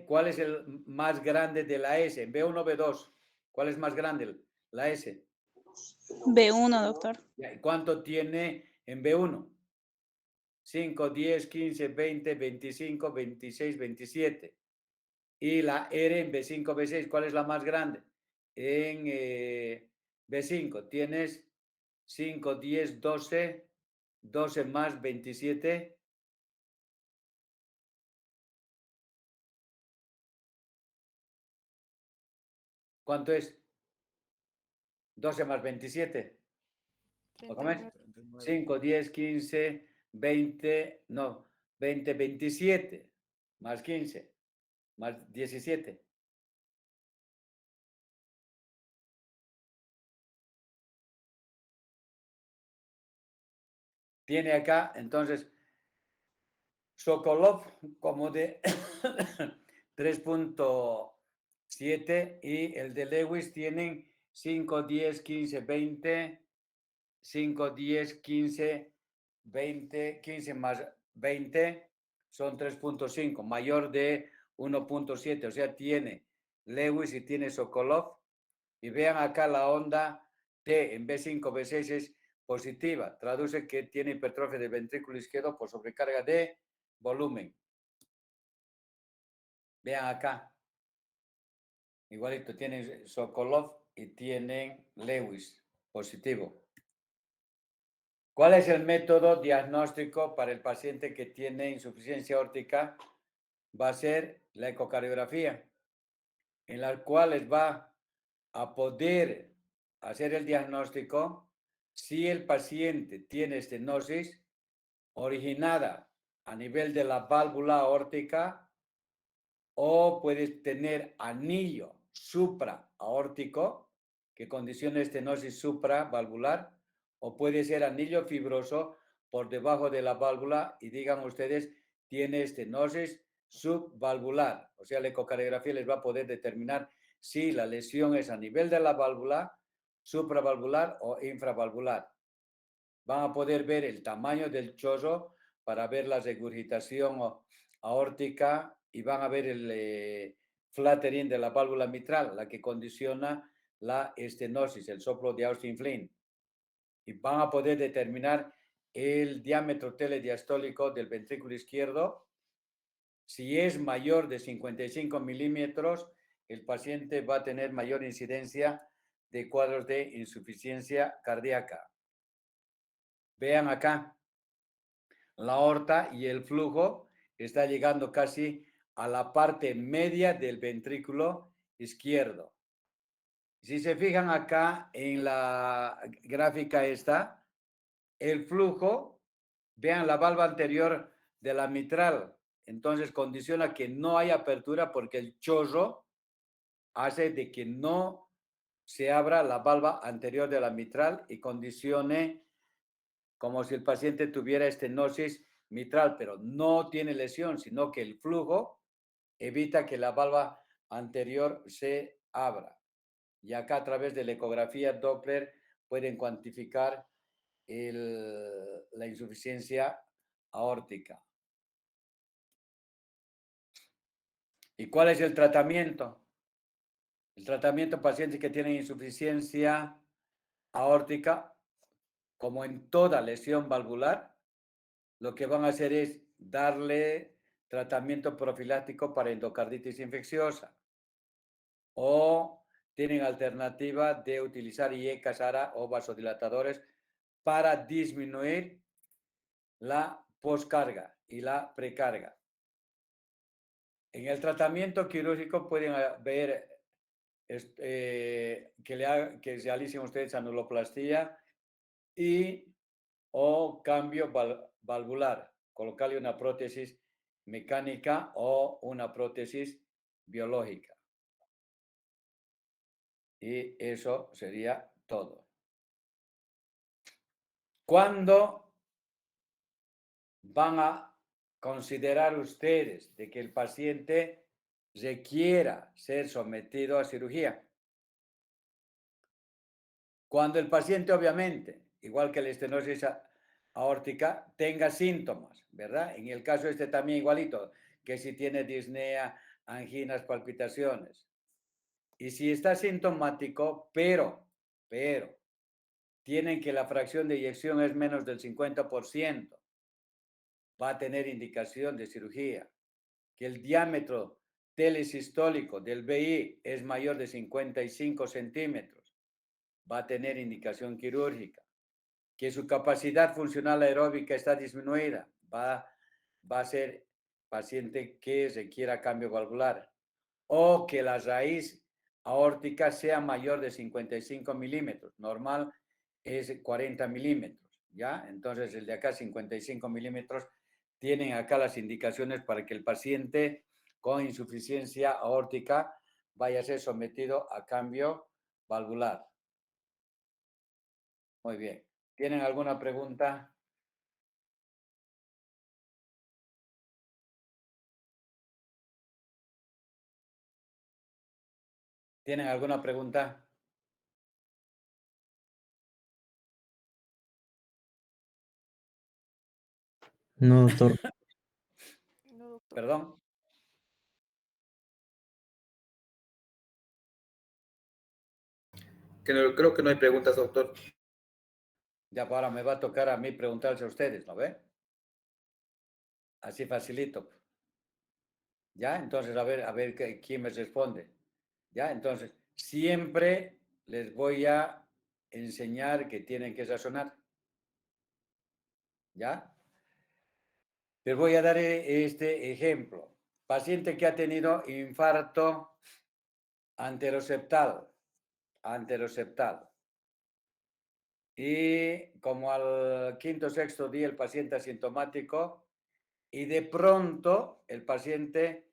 ¿cuál es el más grande de la S? B1 o B2. ¿Cuál es más grande? La S. B1, doctor. ¿Cuánto tiene en B1? 5, 10, 15, 20, 25, 26, 27. Y la R en B5, B6, ¿cuál es la más grande? En B5 tienes 5, 10, 12, 12 más 27. ¿Cuánto es? 12 más 27. ¿Lo comes? 5, 10, 15, 20, no, 20, 27, más 15, más 17. Tiene acá, entonces, Sokolov como de 3.7 y el de Lewis tienen 5, 10, 15, 20, 5, 10, 15, 20, 15 más 20 son 3.5, mayor de 1.7, o sea, tiene Lewis y tiene Sokolov. Y vean acá la onda T en B5, B6 es positiva. Traduce que tiene hipertrofia del ventrículo izquierdo por sobrecarga de volumen. Vean acá. Igualito, tienen Sokolov y tienen Lewis positivo. ¿Cuál es el método diagnóstico para el paciente que tiene insuficiencia aórtica? Va a ser la ecocardiografía, en la cual les va a poder hacer el diagnóstico si el paciente tiene estenosis originada a nivel de la válvula aórtica o puedes tener anillo supraaórtico que condiciona estenosis supravalvular o puede ser anillo fibroso por debajo de la válvula y digan ustedes tiene estenosis subvalvular. O sea, la ecocardiografía les va a poder determinar si la lesión es a nivel de la válvula, supravalvular o infravalvular. Van a poder ver el tamaño del chorro para ver la regurgitación aórtica y van a ver el flattering de la válvula mitral, la que condiciona la estenosis, el soplo de Austin Flynn. Y van a poder determinar el diámetro telediastólico del ventrículo izquierdo. Si es mayor de 55 milímetros, el paciente va a tener mayor incidencia de cuadros de insuficiencia cardíaca. Vean acá, la aorta y el flujo está llegando casi a la parte media del ventrículo izquierdo. Si se fijan acá en la gráfica esta, el flujo, vean la valva anterior de la mitral, entonces condiciona que no hay apertura porque el chorro hace de que no se abra la valva anterior de la mitral y condicione como si el paciente tuviera estenosis mitral, pero no tiene lesión, sino que el flujo evita que la valva anterior se abra. Y acá a través de la ecografía Doppler pueden cuantificar la insuficiencia aórtica. ¿Y cuál es el tratamiento? El tratamiento a pacientes que tienen insuficiencia aórtica, como en toda lesión valvular, lo que van a hacer es darle tratamiento profiláctico para endocarditis infecciosa o tienen alternativa de utilizar IECAS, ARA o vasodilatadores para disminuir la poscarga y la precarga. En el tratamiento quirúrgico pueden ver que realicen ustedes anuloplastía y o cambio valvular, colocarle una prótesis mecánica o una prótesis biológica. Y eso sería todo. ¿Cuándo van a considerar ustedes de que el paciente requiera ser sometido a cirugía? Cuando el paciente, obviamente, igual que la estenosis aórtica, tenga síntomas, ¿verdad? En el caso este también igualito, que si tiene disnea, anginas, palpitaciones. Y si está sintomático, pero tienen que la fracción de eyección es menos del 50%, va a tener indicación de cirugía. Que el diámetro telesistólico del BI es mayor de 55 centímetros, va a tener indicación quirúrgica. Que su capacidad funcional aeróbica está disminuida, va a ser paciente que requiera cambio valvular. O que la raíz aórtica sea mayor de 55 milímetros, normal es 40 milímetros, ¿ya? Entonces el de acá 55 milímetros, tienen acá las indicaciones para que el paciente con insuficiencia aórtica vaya a ser sometido a cambio valvular. Muy bien. ¿Tienen alguna pregunta? ¿Tienen alguna pregunta? No, doctor. No, doctor. Perdón. Creo que no hay preguntas, doctor. Ya ahora me va a tocar a mí preguntarse a ustedes, ¿no ve? Así facilito. ¿Ya? Entonces, a ver quién me responde. ¿Ya? Entonces, siempre les voy a enseñar que tienen que razonar. ¿Ya? Les voy a dar este ejemplo. Paciente que ha tenido infarto anteroseptal. Y como al quinto o sexto día el paciente asintomático y de pronto el paciente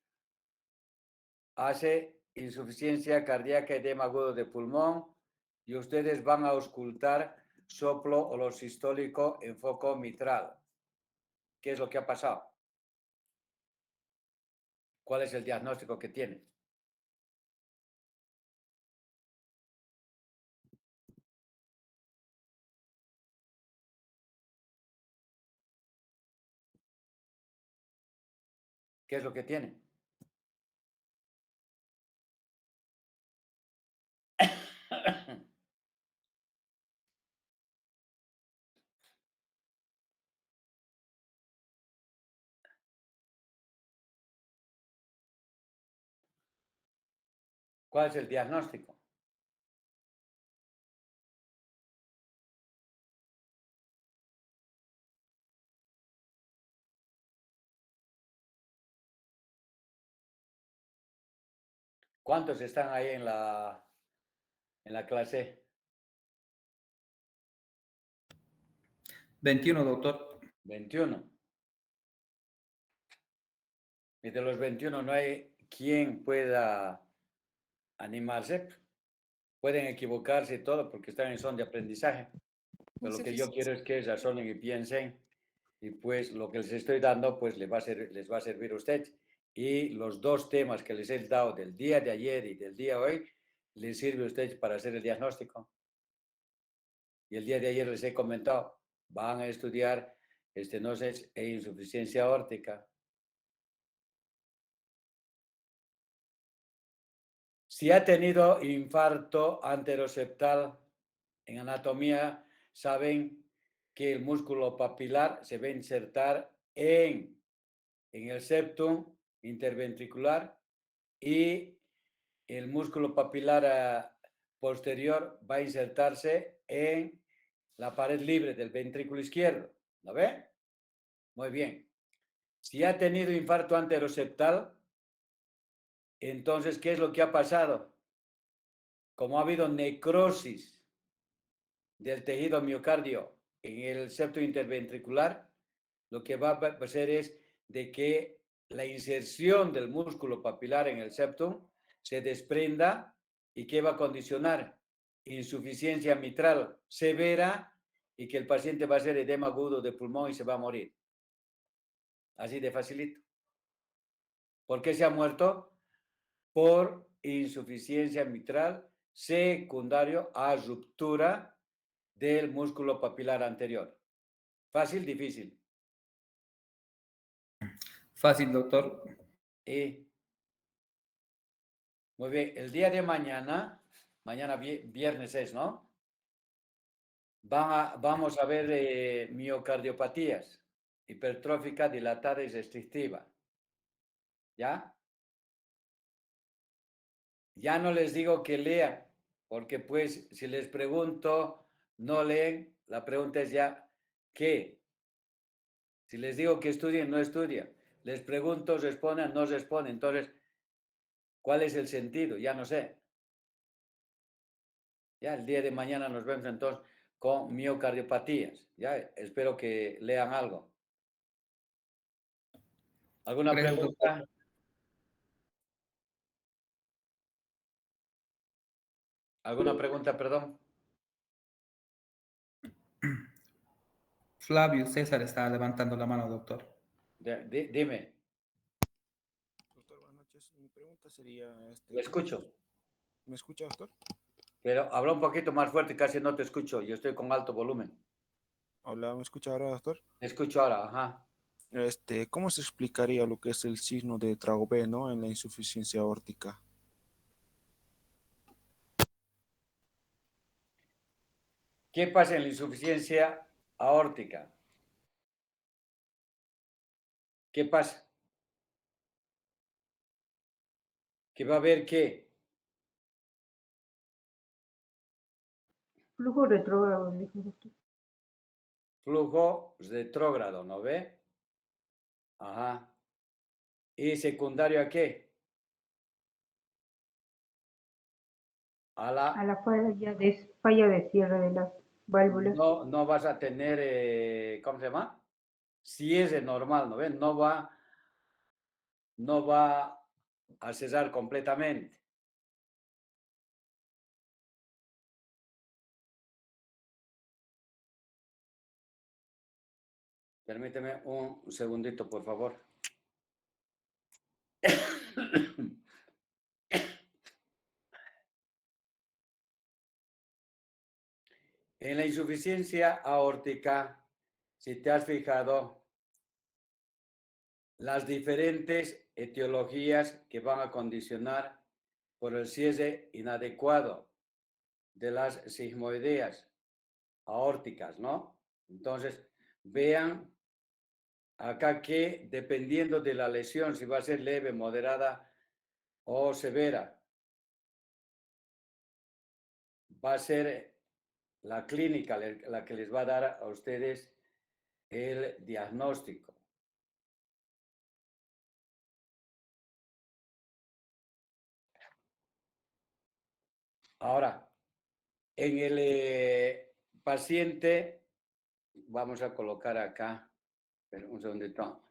hace insuficiencia cardíaca, edema agudo de pulmón y ustedes van a auscultar soplo holosistólico en foco mitral. ¿Qué es lo que ha pasado? ¿Cuál es el diagnóstico que tiene? ¿Qué es lo que tiene? ¿Cuál es el diagnóstico? ¿Cuántos están ahí en la clase? 21, doctor. 21. Y de los 21 no hay quien pueda animarse. Pueden equivocarse y todo porque están en son de aprendizaje. Pero lo que yo quiero es que razonen y piensen y pues lo que les estoy dando pues les va a servir a ustedes. Y los dos temas que les he dado del día de ayer y del día de hoy les sirve a ustedes para hacer el diagnóstico. Y el día de ayer les he comentado, van a estudiar estenosis e insuficiencia aórtica. Si ha tenido infarto anteroseptal, en anatomía saben que el músculo papilar se va a insertar en el septum interventricular y el músculo papilar posterior va a insertarse en la pared libre del ventrículo izquierdo. ¿Lo ve? Muy bien. Si ha tenido infarto anteroseptal, entonces, ¿qué es lo que ha pasado? Como ha habido necrosis del tejido miocardio en el septo interventricular, lo que va a hacer es de que la inserción del músculo papilar en el septum se desprenda y que va a condicionar insuficiencia mitral severa y que el paciente va a hacer edema agudo de pulmón y se va a morir. Así de facilito. ¿Por qué se ha muerto? Por insuficiencia mitral secundario a ruptura del músculo papilar anterior. ¿Fácil? Difícil. Fácil, doctor. Y muy bien, el día de mañana viernes es, ¿no? Vamos a ver miocardiopatías, hipertrófica, dilatada y restrictiva. ¿Ya? Ya no les digo que lean, porque pues si les pregunto, no leen, la pregunta es ya, ¿qué? Si les digo que estudien, no estudian. Les pregunto, responden, no responden. Entonces, ¿cuál es el sentido? Ya no sé. Ya el día de mañana nos vemos entonces con miocardiopatías. Ya espero que lean algo. ¿Alguna Gracias, pregunta? ¿Alguna pregunta, perdón? Flavio César está levantando la mano, doctor. Dime, Doctor, buenas noches. Mi pregunta sería, lo escucho. ¿me escucha, doctor? Pero habla un poquito más fuerte, casi no te escucho. Yo estoy con alto volumen. Hola, ¿me escucha ahora, doctor? Te escucho ahora, ajá. ¿Cómo se explicaría lo que es el signo de trago B, ¿no? En la insuficiencia aórtica? ¿Qué pasa en la insuficiencia aórtica? ¿Qué pasa? ¿Que va a haber qué? Flujo retrógrado, dijo doctor. Flujo retrógrado, ¿no ve? Ajá. ¿Y secundario a qué? A A la... la falla de cierre de las válvulas. No vas a tener, ¿cómo se llama? Si es de normal, ¿no ven? No va a cesar completamente. Permíteme un segundito, por favor. En la insuficiencia aórtica, si te has fijado, las diferentes etiologías que van a condicionar por el cierre inadecuado de las sigmoideas aórticas, ¿no? Entonces, vean acá que dependiendo de la lesión, si va a ser leve, moderada o severa, va a ser la clínica la que les va a dar a ustedes el diagnóstico. Ahora, en el paciente, vamos a colocar acá, un segundito.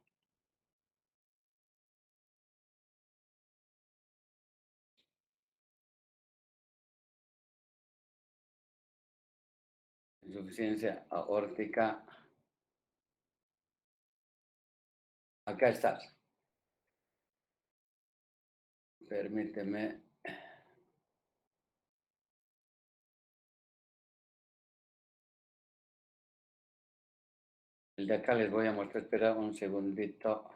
Insuficiencia aórtica. Acá estás. Permíteme. El de acá les voy a mostrar, espera un segundito.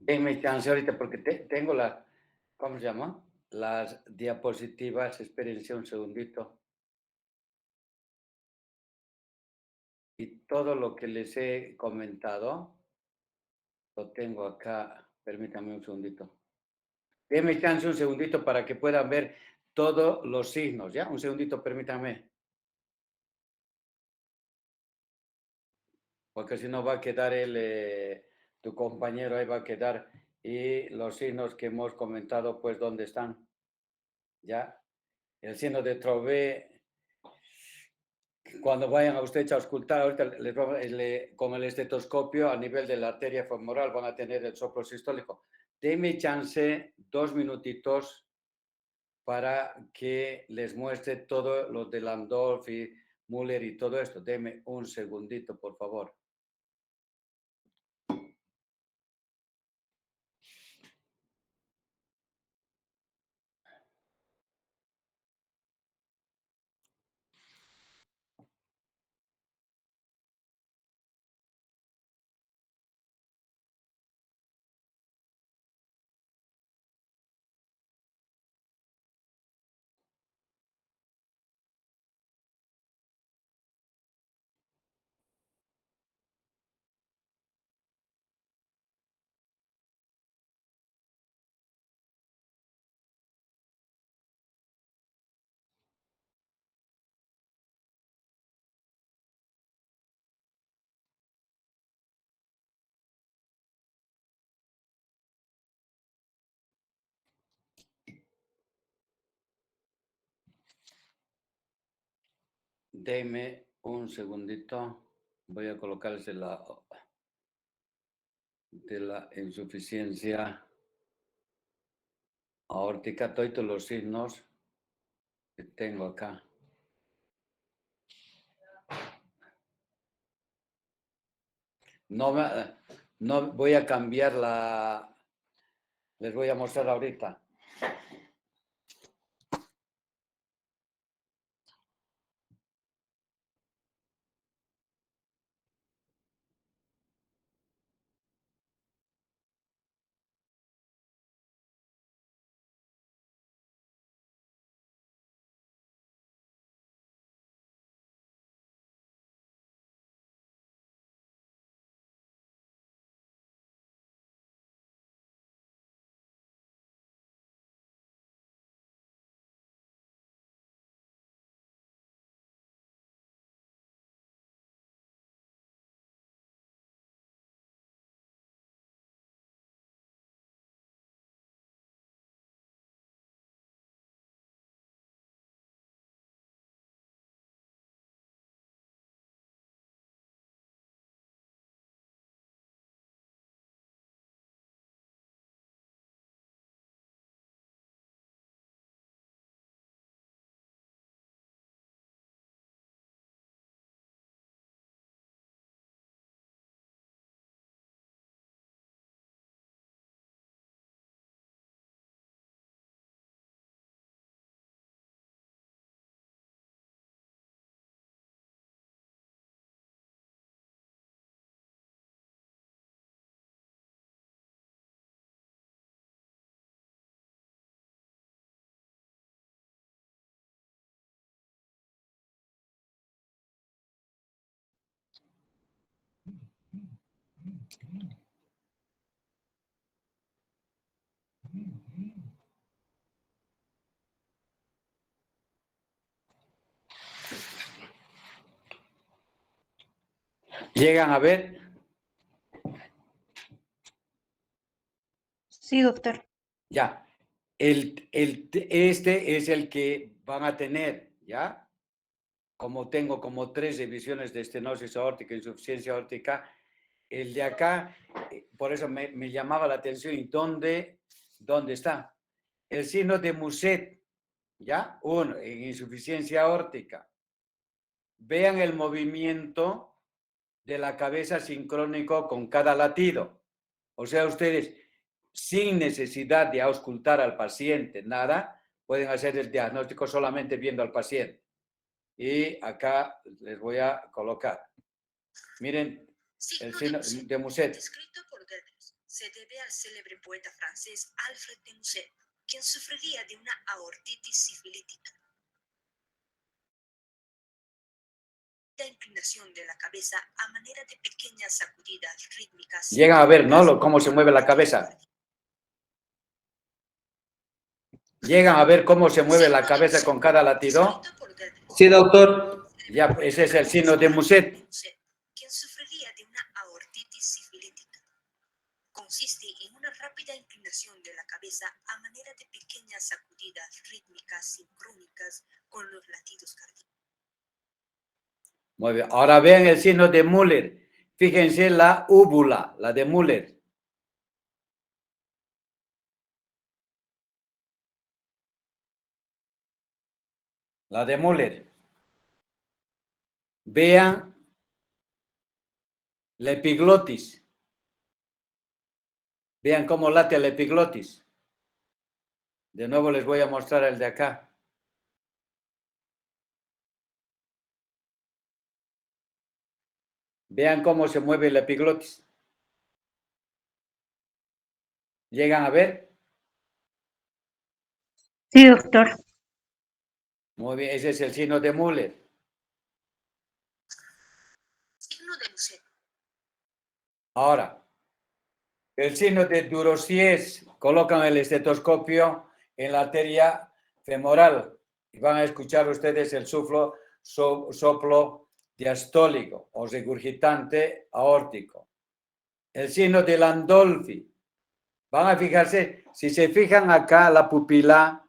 Denme chance ahorita porque tengo la, ¿cómo se llama? Las diapositivas. Espérense un segundito. Y todo lo que les he comentado, lo tengo acá. Permítanme un segundito. Denme chance un segundito para que puedan ver todos los signos, ¿ya? Un segundito, permítanme. Porque si no va a quedar tu compañero ahí va a quedar. Y los signos que hemos comentado, pues, ¿dónde están? ¿Ya? El signo de Trové, cuando vayan a ustedes a auscultar, ahorita con el estetoscopio a nivel de la arteria femoral van a tener el soplo sistólico. Deme chance 2 minutitos para que les muestre todo lo de Landolf y Müller y todo esto. Deme un segundito, por favor. Deme un segundito. Voy a colocarles de la insuficiencia aórtica, todos los signos que tengo acá. No voy a cambiar les voy a mostrar ahorita. ¿Llegan a ver? Sí, doctor. Ya. Este es el que van a tener, ¿ya? Como tengo como 3 divisiones de estenosis aórtica, insuficiencia aórtica, el de acá, por eso me llamaba la atención. ¿Y dónde está? El signo de Muset, ¿ya? Uno, en insuficiencia aórtica. Vean el movimiento de la cabeza sincrónico con cada latido. O sea, ustedes, sin necesidad de auscultar al paciente, nada, pueden hacer el diagnóstico solamente viendo al paciente. Y acá les voy a colocar. Miren, el signo de Muset. Descrito por Deleuze, se debe al célebre poeta francés Alfred de Musset, quien sufriría de una aortitis sifilítica. La inclinación de la cabeza a manera de pequeñas sacudidas rítmicas. Llegan a ver, ¿no? Cómo se mueve la cabeza. ¿Llegan a ver cómo se mueve la cabeza con cada latido? Sí, doctor. Ya, ese es el signo de Muset. Quien sufriría de una aortitis sifilítica. Consiste en una rápida inclinación de la cabeza a manera de pequeñas sacudidas rítmicas sincrónicas con los latidos cardíacos. Muy bien. Ahora vean el signo de Müller. Fíjense la úvula, la de Müller. la de Müller. Vean la epiglotis. Vean cómo late la epiglotis. De nuevo les voy a mostrar el de acá. Vean cómo se mueve la epiglotis. ¿Llegan a ver? Sí, doctor. Muy bien, ese es el signo de Müller. Signo de Lucero. Ahora, el signo de Durosies, colocan el estetoscopio en la arteria femoral y van a escuchar ustedes el soplo diastólico o regurgitante aórtico. El signo de Landolfi. Van a fijarse, si se fijan acá, la pupila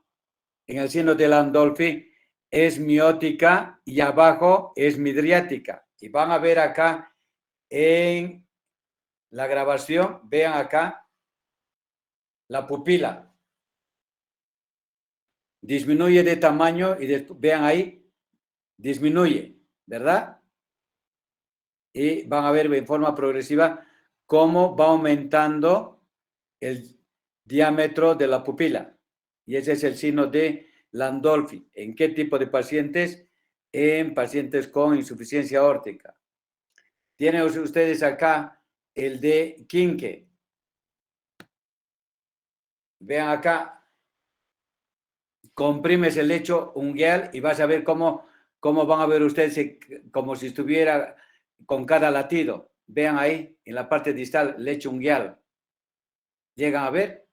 en el signo de Landolfi es miótica y abajo es midriática. Y van a ver acá en la grabación, vean acá la pupila. Disminuye de tamaño y vean ahí, disminuye, ¿verdad? Y van a ver en forma progresiva cómo va aumentando el diámetro de la pupila. Y ese es el signo de Landolfi. ¿En qué tipo de pacientes? En pacientes con insuficiencia aórtica. Tienen ustedes acá el de Quinque. Vean acá, comprimes el lecho ungueal y vas a ver cómo van a ver ustedes como si estuviera con cada latido. Vean ahí, en la parte distal, lecho ungueal. ¿Llegan a ver?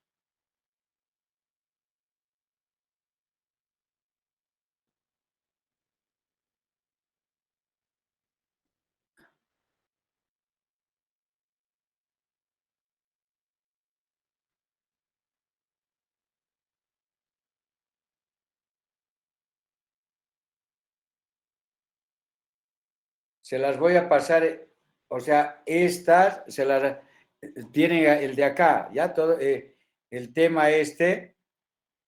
Se las voy a pasar, o sea, estas se las tienen el de acá, ya todo el tema este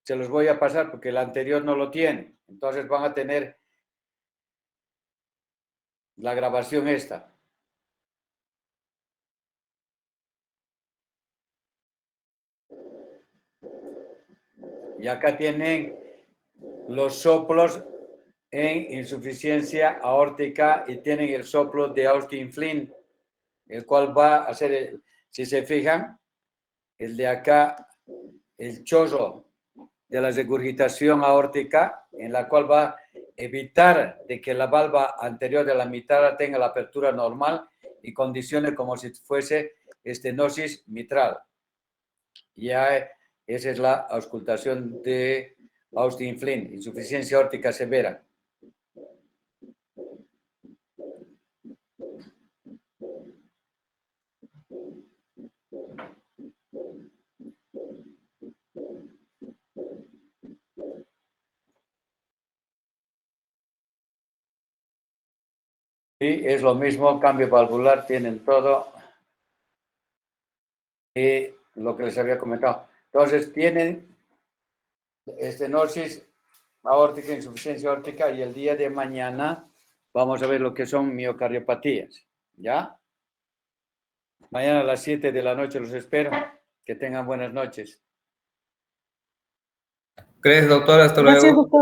se los voy a pasar porque el anterior no lo tiene. Entonces van a tener la grabación esta. Y acá tienen los soplos en insuficiencia aórtica y tienen el soplo de Austin Flynn, el cual va a ser, si se fijan, el de acá, el chorro de la regurgitación aórtica, en la cual va a evitar de que la valva anterior de la mitral tenga la apertura normal y condicione como si fuese estenosis mitral. Ya esa es la auscultación de Austin Flynn, insuficiencia aórtica severa. Sí, es lo mismo, cambio valvular, tienen todo. Y lo que les había comentado. Entonces, tienen estenosis aórtica, insuficiencia aórtica, y el día de mañana vamos a ver lo que son miocardiopatías. ¿Ya? Mañana a las 7 de la noche los espero. Que tengan buenas noches. Gracias, doctor. Hasta luego. Gracias, doctor.